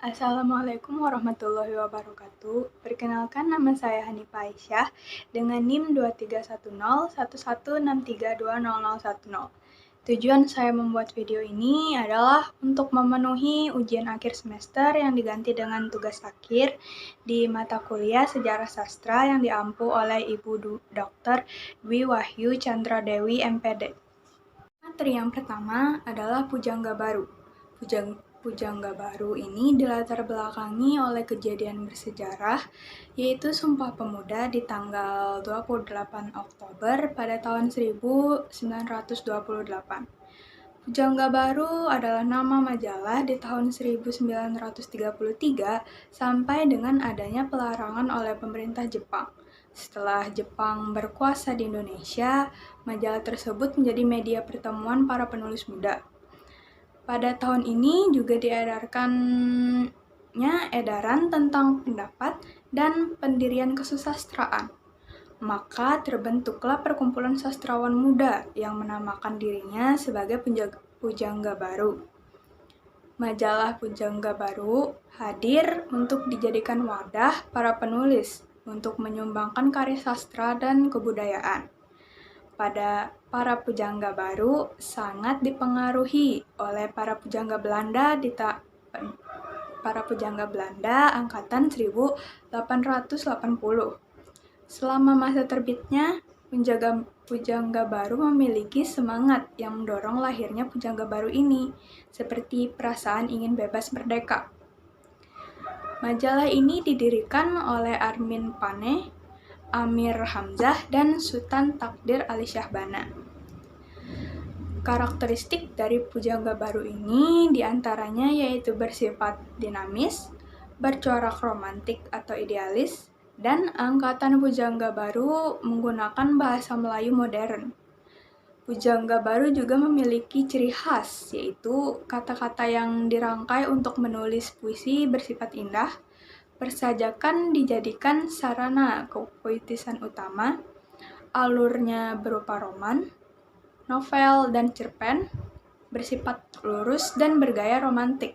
Assalamualaikum warahmatullahi wabarakatuh. Perkenalkan, nama saya Hanifah Aisyah dengan NIM 23101163200010. Tujuan saya membuat video ini adalah untuk memenuhi ujian akhir semester yang diganti dengan tugas akhir di mata kuliah Sejarah Sastra yang diampu oleh Ibu Dr. Dwi Wahyu Chandra Dewi MPD. Materi yang pertama adalah Pujangga Baru. Pujangga Baru ini dilatar belakangi oleh kejadian bersejarah, yaitu Sumpah Pemuda di tanggal 28 Oktober pada tahun 1928. Pujangga Baru adalah nama majalah di tahun 1933 sampai dengan adanya pelarangan oleh pemerintah Jepang. Setelah Jepang berkuasa di Indonesia, majalah tersebut menjadi media pertemuan para penulis muda. Pada tahun ini juga diedarkannya edaran tentang pendapat dan pendirian kesusastraan. Maka terbentuklah perkumpulan sastrawan muda yang menamakan dirinya sebagai Pujangga Baru. Majalah Pujangga Baru hadir untuk dijadikan wadah para penulis untuk menyumbangkan karya sastra dan kebudayaan. Para pujangga baru sangat dipengaruhi oleh para pujangga Belanda angkatan 1880. Selama masa terbitnya, Pujangga Baru memiliki semangat yang mendorong lahirnya Pujangga Baru ini, seperti perasaan ingin bebas merdeka. Majalah ini didirikan oleh Armin Pane, Amir Hamzah, dan Sultan Takdir Ali Syahbana. Karakteristik dari Pujangga Baru ini diantaranya yaitu bersifat dinamis, bercorak romantik atau idealis, dan angkatan Pujangga Baru menggunakan bahasa Melayu modern. Pujangga Baru juga memiliki ciri khas, yaitu kata-kata yang dirangkai untuk menulis puisi bersifat indah. Persajakan dijadikan sarana kepuitisan utama, alurnya berupa roman, novel, dan cerpen, bersifat lurus dan bergaya romantik.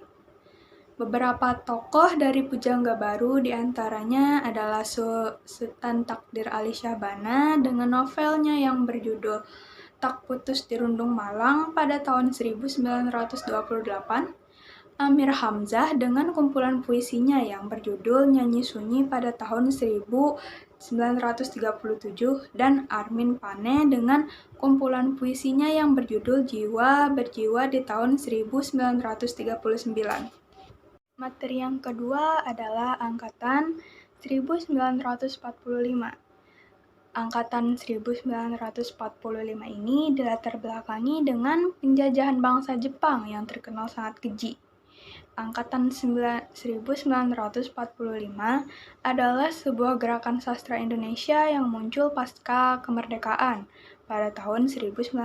Beberapa tokoh dari Pujangga Baru diantaranya adalah Sultan Takdir Ali Syahbana dengan novelnya yang berjudul Tak Putus di Rundung Malang pada tahun 1928, Amir Hamzah dengan kumpulan puisinya yang berjudul Nyanyi Sunyi pada tahun 1937, dan Armin Pane dengan kumpulan puisinya yang berjudul Jiwa Berjiwa di tahun 1939. Materi yang kedua adalah Angkatan 1945. Angkatan 1945 ini dilatar belakangi dengan penjajahan bangsa Jepang yang terkenal sangat keji. Angkatan 1945 adalah sebuah gerakan sastra Indonesia yang muncul pasca kemerdekaan pada tahun 1945.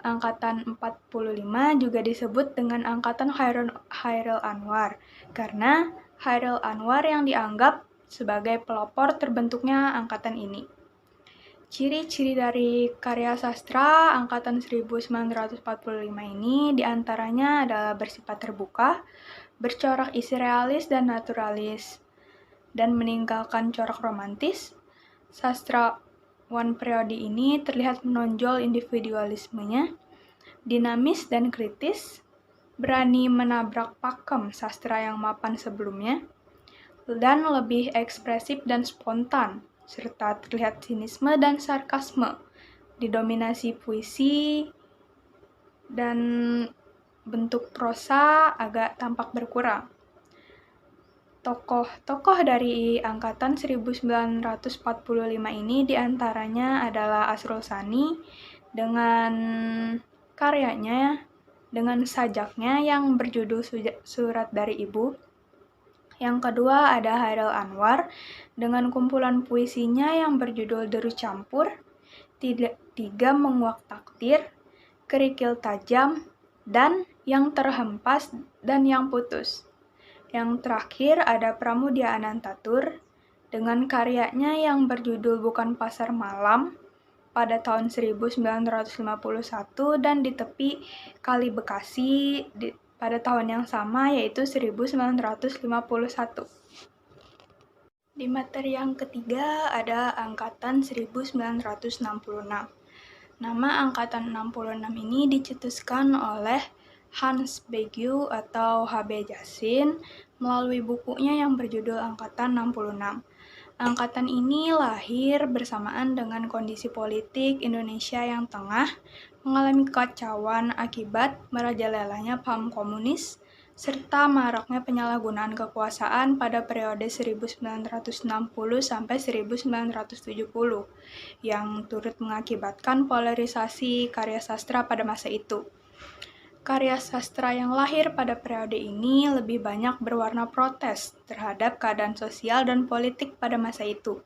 Angkatan 45 juga disebut dengan Angkatan Chairil Anwar karena Chairil Anwar yang dianggap sebagai pelopor terbentuknya angkatan ini. Ciri-ciri dari karya sastra angkatan 1945 ini diantaranya adalah bersifat terbuka, bercorak isi realis dan naturalis, dan meninggalkan corak romantis. Sastrawan periode ini terlihat menonjol individualismenya, dinamis dan kritis, berani menabrak pakem sastra yang mapan sebelumnya, dan lebih ekspresif dan spontan, serta terlihat sinisme dan sarkasme, didominasi puisi, dan bentuk prosa agak tampak berkurang. Tokoh-tokoh dari angkatan 1945 ini diantaranya adalah Asrul Sani dengan karyanya, dengan sajaknya yang berjudul Surat dari Ibu. Yang kedua ada Chairil Anwar dengan kumpulan puisinya yang berjudul Deru Campur, Tiga Menguak Takdir, Kerikil Tajam, dan Yang Terhempas dan Yang Putus. Yang terakhir ada Pramudia Anantatur dengan karyanya yang berjudul Bukan Pasar Malam pada tahun 1951 dan di tepi Kali Bekasi pada tahun yang sama, yaitu 1951. Di materi yang ketiga ada Angkatan 1966. Nama Angkatan 66 ini dicetuskan oleh Hans Baguiou atau H.B. Jassin melalui bukunya yang berjudul Angkatan 66. Angkatan ini lahir bersamaan dengan kondisi politik Indonesia yang tengah mengalami kekacauan akibat merajalelanya paham komunis serta maraknya penyalahgunaan kekuasaan pada periode 1960 sampai 1970 yang turut mengakibatkan polarisasi karya sastra pada masa itu. Karya sastra yang lahir pada periode ini lebih banyak berwarna protes terhadap keadaan sosial dan politik pada masa itu.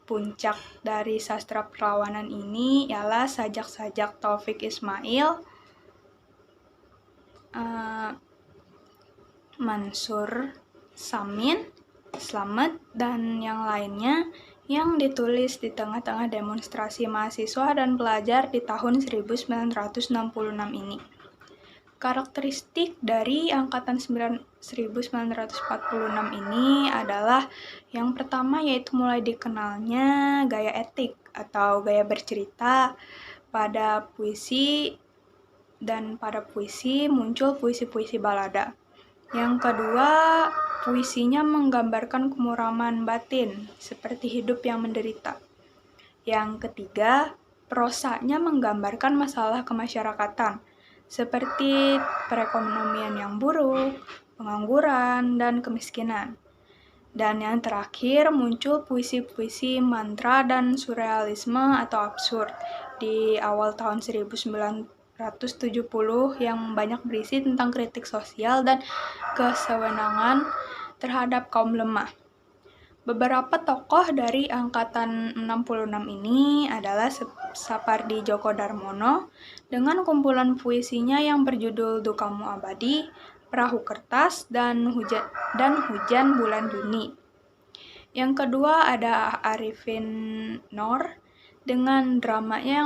Puncak dari sastra perlawanan ini ialah sajak-sajak Taufik Ismail, Mansur Samin, Slamet, dan yang lainnya yang ditulis di tengah-tengah demonstrasi mahasiswa dan pelajar di tahun 1966 ini. Karakteristik dari Angkatan 1946 ini adalah yang pertama yaitu mulai dikenalnya gaya etik atau gaya bercerita pada puisi, dan pada puisi muncul puisi-puisi balada. Yang kedua, puisinya menggambarkan kemuraman batin, seperti hidup yang menderita. Yang ketiga, prosanya menggambarkan masalah kemasyarakatan, seperti perekonomian yang buruk, pengangguran, dan kemiskinan. Dan yang terakhir, muncul puisi-puisi mantra dan surrealisme atau absurd di awal tahun 1970 yang banyak berisi tentang kritik sosial dan kesewenangan terhadap kaum lemah. Beberapa tokoh dari Angkatan 66 ini adalah Sapardi Djoko Darmono dengan kumpulan puisinya yang berjudul Dukamu Abadi, Perahu Kertas, dan Hujan Bulan Juni. Yang kedua ada Arifin Noor dengan dramanya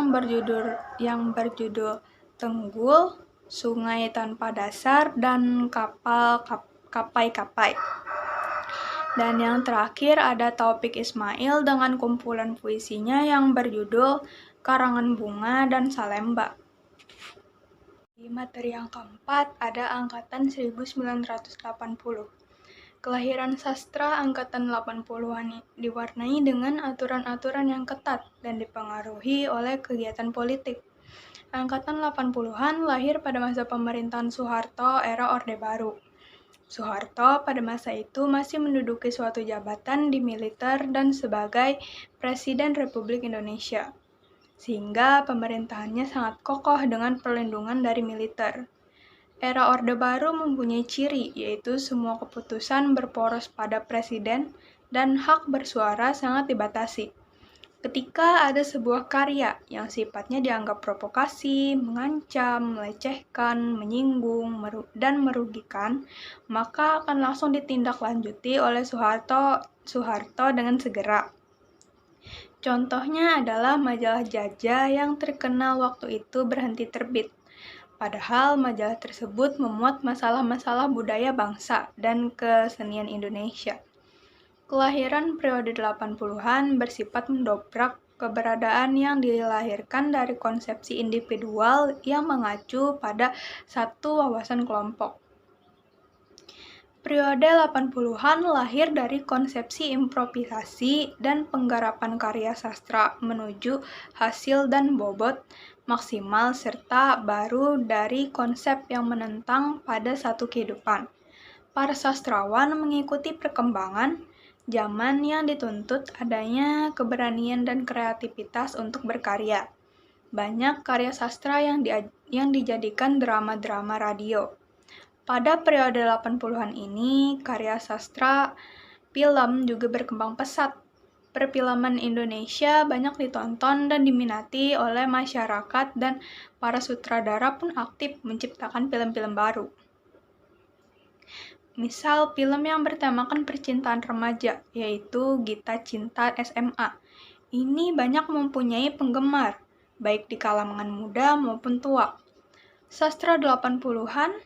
yang berjudul Tenggul, Sungai Tanpa Dasar, dan Kapai-Kapai. Dan yang terakhir ada Taufik Ismail dengan kumpulan puisinya yang berjudul Karangan Bunga dan Salemba. Di materi yang keempat ada Angkatan 1980. Kelahiran sastra Angkatan 80-an diwarnai dengan aturan-aturan yang ketat dan dipengaruhi oleh kegiatan politik. Angkatan 80-an lahir pada masa pemerintahan Soeharto era Orde Baru. Soeharto pada masa itu masih menduduki suatu jabatan di militer dan sebagai Presiden Republik Indonesia, sehingga pemerintahannya sangat kokoh dengan perlindungan dari militer. Era Orde Baru mempunyai ciri, yaitu semua keputusan berporos pada presiden dan hak bersuara sangat dibatasi. Ketika ada sebuah karya yang sifatnya dianggap provokasi, mengancam, melecehkan, menyinggung, dan merugikan, maka akan langsung ditindaklanjuti oleh Soeharto dengan segera. Contohnya adalah majalah Jajah yang terkenal waktu itu berhenti terbit. Padahal majalah tersebut memuat masalah-masalah budaya bangsa dan kesenian Indonesia. Kelahiran periode 80-an bersifat mendobrak keberadaan yang dilahirkan dari konsepsi individual yang mengacu pada satu wawasan kelompok. Periode 80-an lahir dari konsepsi improvisasi dan penggarapan karya sastra menuju hasil dan bobot maksimal serta baru dari konsep yang menentang pada satu kehidupan. Para sastrawan mengikuti perkembangan zaman yang dituntut adanya keberanian dan kreativitas untuk berkarya. Banyak karya sastra yang dijadikan drama-drama radio. Pada periode 80-an ini, karya sastra film juga berkembang pesat. Perfilman Indonesia banyak ditonton dan diminati oleh masyarakat dan para sutradara pun aktif menciptakan film-film baru. Misal film yang bertemakan percintaan remaja, yaitu Gita Cinta SMA. Ini banyak mempunyai penggemar, baik di kalangan muda maupun tua. Sastra 80-an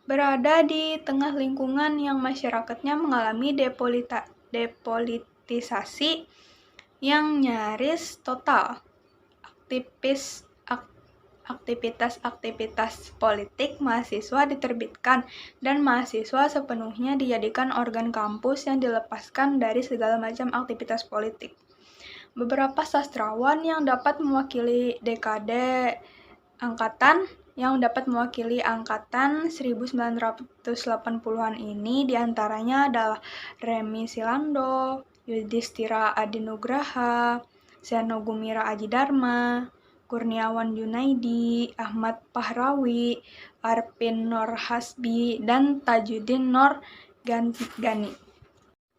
berada di tengah lingkungan yang masyarakatnya mengalami depolitisasi yang nyaris total. Aktivitas-aktivitas politik mahasiswa diterbitkan dan mahasiswa sepenuhnya dijadikan organ kampus yang dilepaskan dari segala macam aktivitas politik. Beberapa sastrawan yang dapat mewakili angkatan 1980-an ini diantaranya adalah Remi Silando, Yudhistira Adinugraha, Seno Gumira Adjidharma, Kurniawan Junaidi, Ahmad Pahrawi, Arpin Nurhasbi, dan Tajuddin Nur Gani.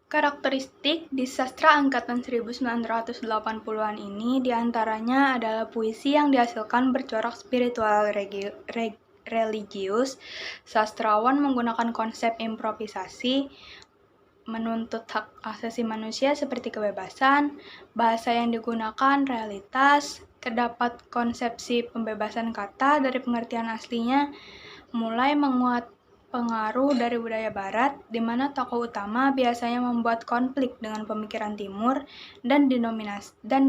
Karakteristik di sastra angkatan 1980-an ini diantaranya adalah puisi yang dihasilkan bercorak spiritual religius, sastrawan menggunakan konsep improvisasi, menuntut hak asasi manusia seperti kebebasan, bahasa yang digunakan realitas, terdapat konsepsi pembebasan kata dari pengertian aslinya, mulai menguat pengaruh dari budaya barat, di mana tokoh utama biasanya membuat konflik dengan pemikiran timur dan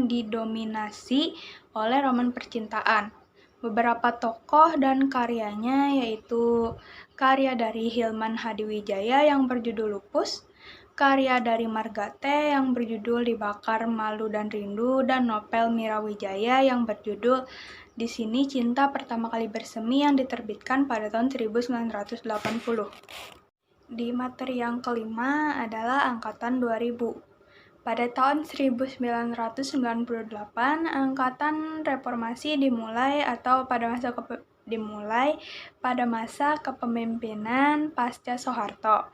didominasi oleh roman percintaan. Beberapa tokoh dan karyanya yaitu karya dari Hilman Hadiwijaya yang berjudul Lupus, karya dari Margate yang berjudul Dibakar Malu dan Rindu, dan novel Mirawijaya yang berjudul Di Sini Cinta Pertama Kali Bersemi yang diterbitkan pada tahun 1980. Di materi yang kelima adalah angkatan 2000. Pada tahun 1998, angkatan reformasi dimulai pada masa kepemimpinan pasca Soeharto.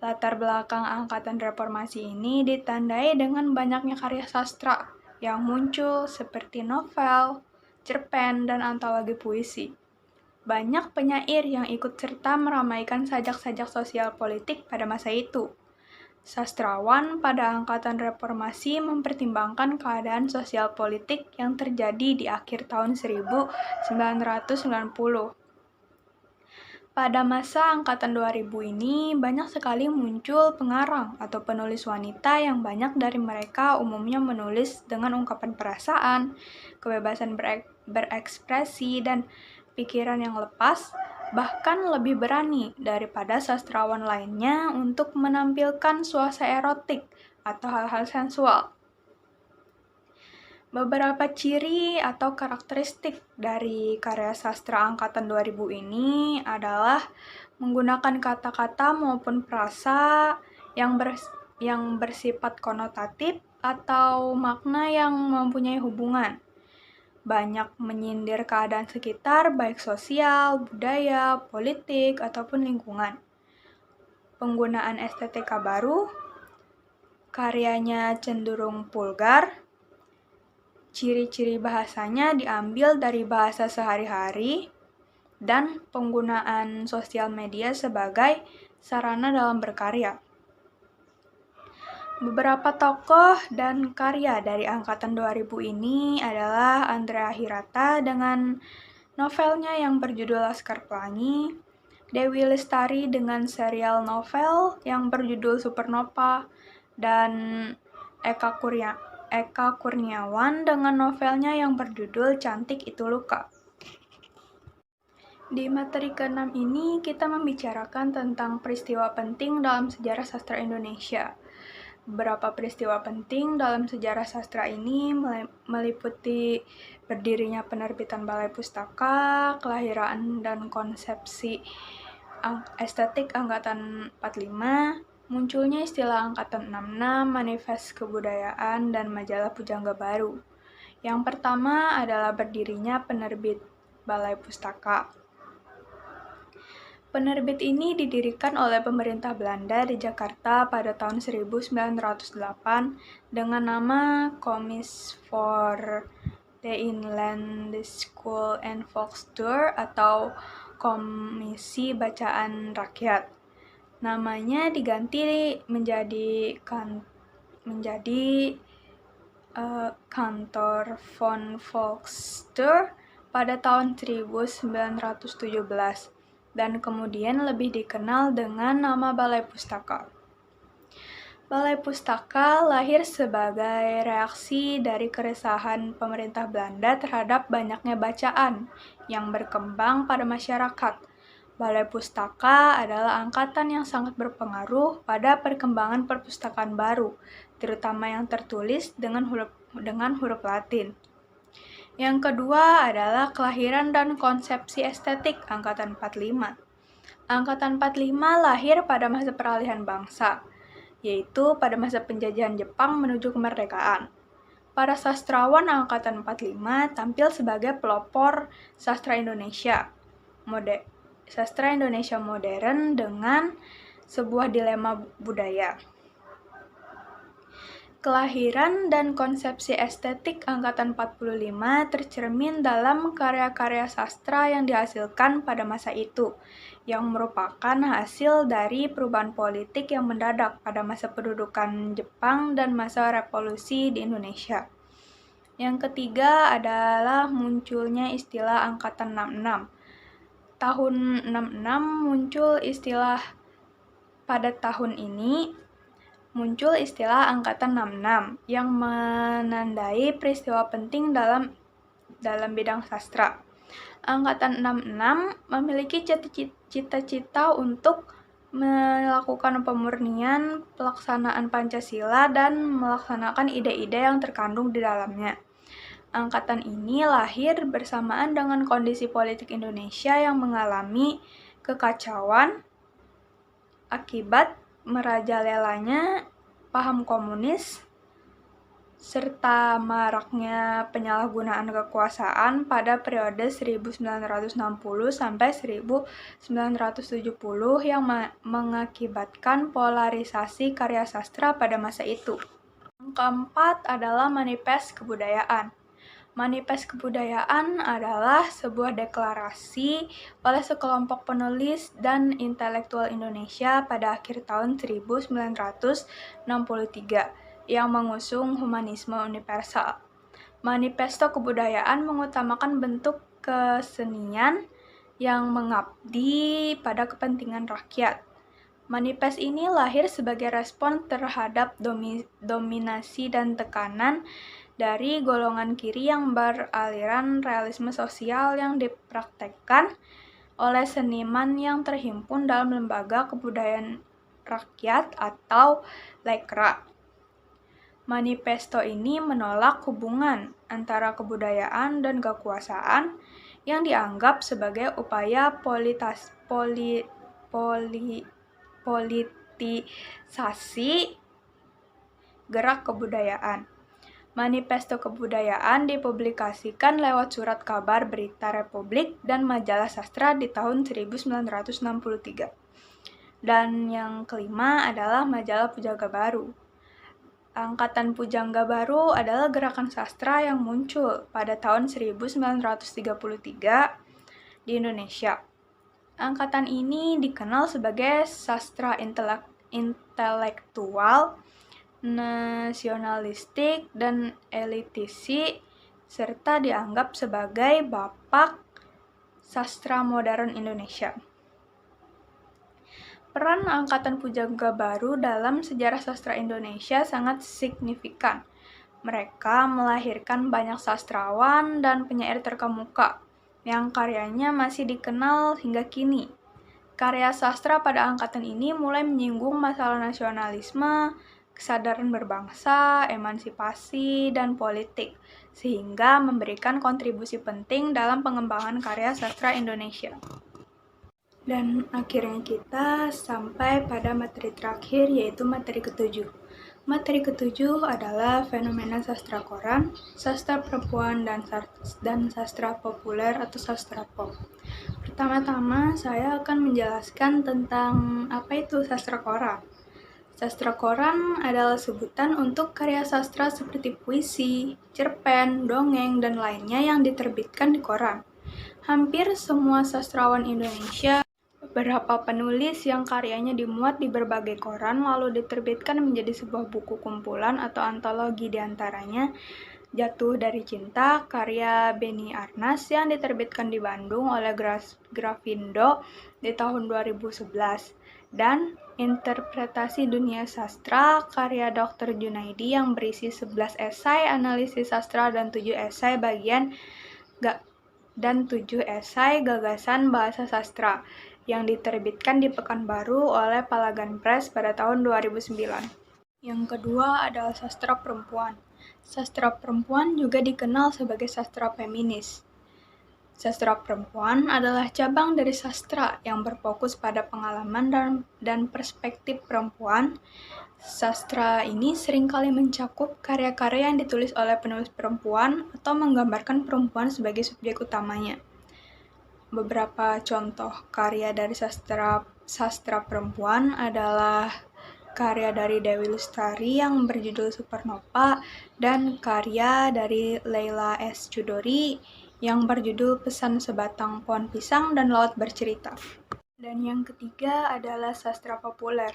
Latar belakang angkatan reformasi ini ditandai dengan banyaknya karya sastra yang muncul seperti novel, cerpen, dan antologi puisi. Banyak penyair yang ikut serta meramaikan sajak-sajak sosial politik pada masa itu. Sastrawan pada angkatan reformasi mempertimbangkan keadaan sosial politik yang terjadi di akhir tahun 1990. Pada masa angkatan 2000 ini, banyak sekali muncul pengarang atau penulis wanita yang banyak dari mereka umumnya menulis dengan ungkapan perasaan, kebebasan berekspresi, dan pikiran yang lepas, bahkan lebih berani daripada sastrawan lainnya untuk menampilkan suasana erotik atau hal-hal sensual. Beberapa ciri atau karakteristik dari karya sastra angkatan 2000 ini adalah menggunakan kata-kata maupun frasa yang bersifat konotatif atau makna yang mempunyai hubungan. Banyak menyindir keadaan sekitar, baik sosial, budaya, politik, ataupun lingkungan. Penggunaan estetika baru, karyanya cenderung vulgar, ciri-ciri bahasanya diambil dari bahasa sehari-hari, dan penggunaan sosial media sebagai sarana dalam berkarya. Beberapa tokoh dan karya dari angkatan 2000 ini adalah Andrea Hirata dengan novelnya yang berjudul Laskar Pelangi, Dewi Lestari dengan serial novel yang berjudul Supernova, dan Eka Kurniawan dengan novelnya yang berjudul Cantik Itu Luka. Di materi ke-6 ini kita membicarakan tentang peristiwa penting dalam sejarah sastra Indonesia. Beberapa peristiwa penting dalam sejarah sastra ini meliputi berdirinya penerbitan Balai Pustaka, kelahiran dan konsepsi estetik Angkatan 45, munculnya istilah Angkatan 66, Manifest Kebudayaan, dan majalah Pujangga Baru. Yang pertama adalah berdirinya penerbit Balai Pustaka. Penerbit ini didirikan oleh pemerintah Belanda di Jakarta pada tahun 1908 dengan nama Kommis voor de Inlandse School en Volksdoor atau Komisi Bacaan Rakyat. Namanya diganti menjadi Kantor von Volksdoor pada tahun 1917. dan kemudian lebih dikenal dengan nama Balai Pustaka. Balai Pustaka lahir sebagai reaksi dari keresahan pemerintah Belanda terhadap banyaknya bacaan yang berkembang pada masyarakat. Balai Pustaka adalah angkatan yang sangat berpengaruh pada perkembangan perpustakaan baru, terutama yang tertulis dengan huruf Latin. Yang kedua adalah kelahiran dan konsepsi estetik Angkatan 45. Angkatan 45 lahir pada masa peralihan bangsa, yaitu pada masa penjajahan Jepang menuju kemerdekaan. Para sastrawan Angkatan 45 tampil sebagai pelopor sastra Indonesia modern dengan sebuah dilema budaya. Kelahiran dan konsepsi estetik Angkatan 45 tercermin dalam karya-karya sastra yang dihasilkan pada masa itu, yang merupakan hasil dari perubahan politik yang mendadak pada masa pendudukan Jepang dan masa revolusi di Indonesia. Yang ketiga adalah munculnya istilah Angkatan 66. Tahun 66 muncul istilah Angkatan 66 yang menandai peristiwa penting dalam bidang sastra. Angkatan 66 memiliki cita-cita untuk melakukan pemurnian pelaksanaan Pancasila dan melaksanakan ide-ide yang terkandung di dalamnya. Angkatan ini lahir bersamaan dengan kondisi politik Indonesia yang mengalami kekacauan akibat merajalelanya paham komunis serta maraknya penyalahgunaan kekuasaan pada periode 1960 sampai 1970 yang mengakibatkan polarisasi karya sastra pada masa itu. Yang keempat adalah manifest kebudayaan. Manifest kebudayaan adalah sebuah deklarasi oleh sekelompok penulis dan intelektual Indonesia pada akhir tahun 1963 yang mengusung humanisme universal. Manifesto kebudayaan mengutamakan bentuk kesenian yang mengabdi pada kepentingan rakyat. Manifest ini lahir sebagai respon terhadap dominasi dan tekanan dari golongan kiri yang beraliran realisme sosial yang dipraktekkan oleh seniman yang terhimpun dalam Lembaga Kebudayaan Rakyat atau Lekra. Manifesto ini menolak hubungan antara kebudayaan dan kekuasaan yang dianggap sebagai upaya politisasi gerak kebudayaan. Manifesto kebudayaan dipublikasikan lewat surat kabar Berita Republik dan majalah sastra di tahun 1963. Dan yang kelima adalah majalah Pujangga Baru. Angkatan Pujangga Baru adalah gerakan sastra yang muncul pada tahun 1933 di Indonesia. Angkatan ini dikenal sebagai sastra intelektual, nasionalistik, dan elitisi, serta dianggap sebagai bapak sastra modern Indonesia. Peran Angkatan Pujangga Baru dalam sejarah sastra Indonesia sangat signifikan. Mereka melahirkan banyak sastrawan dan penyair terkemuka yang karyanya masih dikenal hingga kini. Karya sastra pada angkatan ini mulai menyinggung masalah nasionalisme, kesadaran berbangsa, emansipasi, dan politik, sehingga memberikan kontribusi penting dalam pengembangan karya sastra Indonesia. Dan akhirnya kita sampai pada materi terakhir, yaitu materi ketujuh. Materi ketujuh adalah fenomena sastra koran, sastra perempuan, dan sastra populer atau sastra pop. Pertama-tama, saya akan menjelaskan tentang apa itu sastra koran. Sastra koran adalah sebutan untuk karya sastra seperti puisi, cerpen, dongeng, dan lainnya yang diterbitkan di koran. Hampir semua sastrawan Indonesia, beberapa penulis yang karyanya dimuat di berbagai koran lalu diterbitkan menjadi sebuah buku kumpulan atau antologi, di antaranya Jatuh dari Cinta karya Benny Arnas yang diterbitkan di Bandung oleh Grafindo di tahun 2011, dan Interpretasi Dunia Sastra karya Dr. Junaidi yang berisi 11 esai analisis sastra dan 7 esai gagasan bahasa sastra yang diterbitkan di Pekanbaru oleh Palagan Press pada tahun 2009. Yang kedua adalah sastra perempuan. Sastra perempuan juga dikenal sebagai sastra feminis. Sastra perempuan adalah cabang dari sastra yang berfokus pada pengalaman dan perspektif perempuan. Sastra ini seringkali mencakup karya-karya yang ditulis oleh penulis perempuan atau menggambarkan perempuan sebagai subjek utamanya. Beberapa contoh karya dari sastra perempuan adalah karya dari Dewi Lestari yang berjudul Supernova, dan karya dari Leila S. Chudori yang berjudul Pesan Sebatang Pohon Pisang dan Laut Bercerita. Dan yang ketiga adalah sastra populer.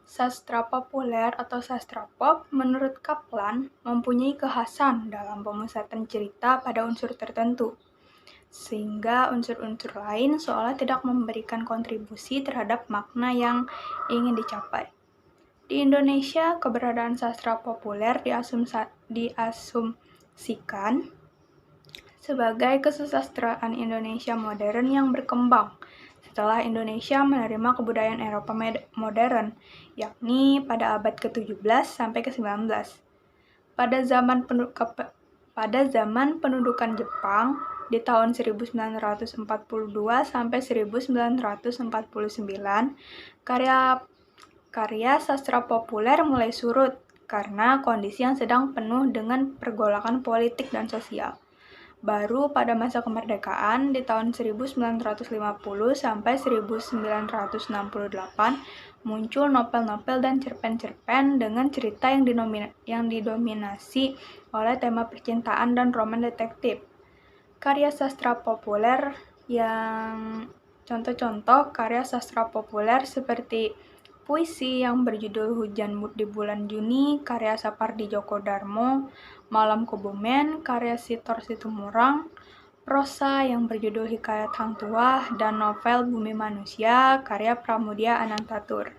Sastra populer atau sastra pop menurut Kaplan mempunyai kekhasan dalam pemusatan cerita pada unsur tertentu, sehingga unsur-unsur lain seolah tidak memberikan kontribusi terhadap makna yang ingin dicapai. Di Indonesia, keberadaan sastra populer diasumsikan sebagai kesusastraan Indonesia modern yang berkembang setelah Indonesia menerima kebudayaan Eropa modern, yakni pada abad ke-17 sampai ke-19. Pada zaman pendudukan Jepang di tahun 1942 sampai 1949, karya sastra populer mulai surut karena kondisi yang sedang penuh dengan pergolakan politik dan sosial. Baru pada masa kemerdekaan di tahun 1950 sampai 1968 muncul novel-novel dan cerpen-cerpen dengan cerita yang didominasi oleh tema percintaan dan roman detektif. Karya sastra populer yang contoh-contoh karya sastra populer seperti puisi yang berjudul Hujan di Bulan Juni karya Sapardi Djoko Darmo, Malam Kebumen karya Sitor Situmorang, prosa yang berjudul Hikayat Hang Tuah, dan novel Bumi Manusia karya Pramudia Anantatur.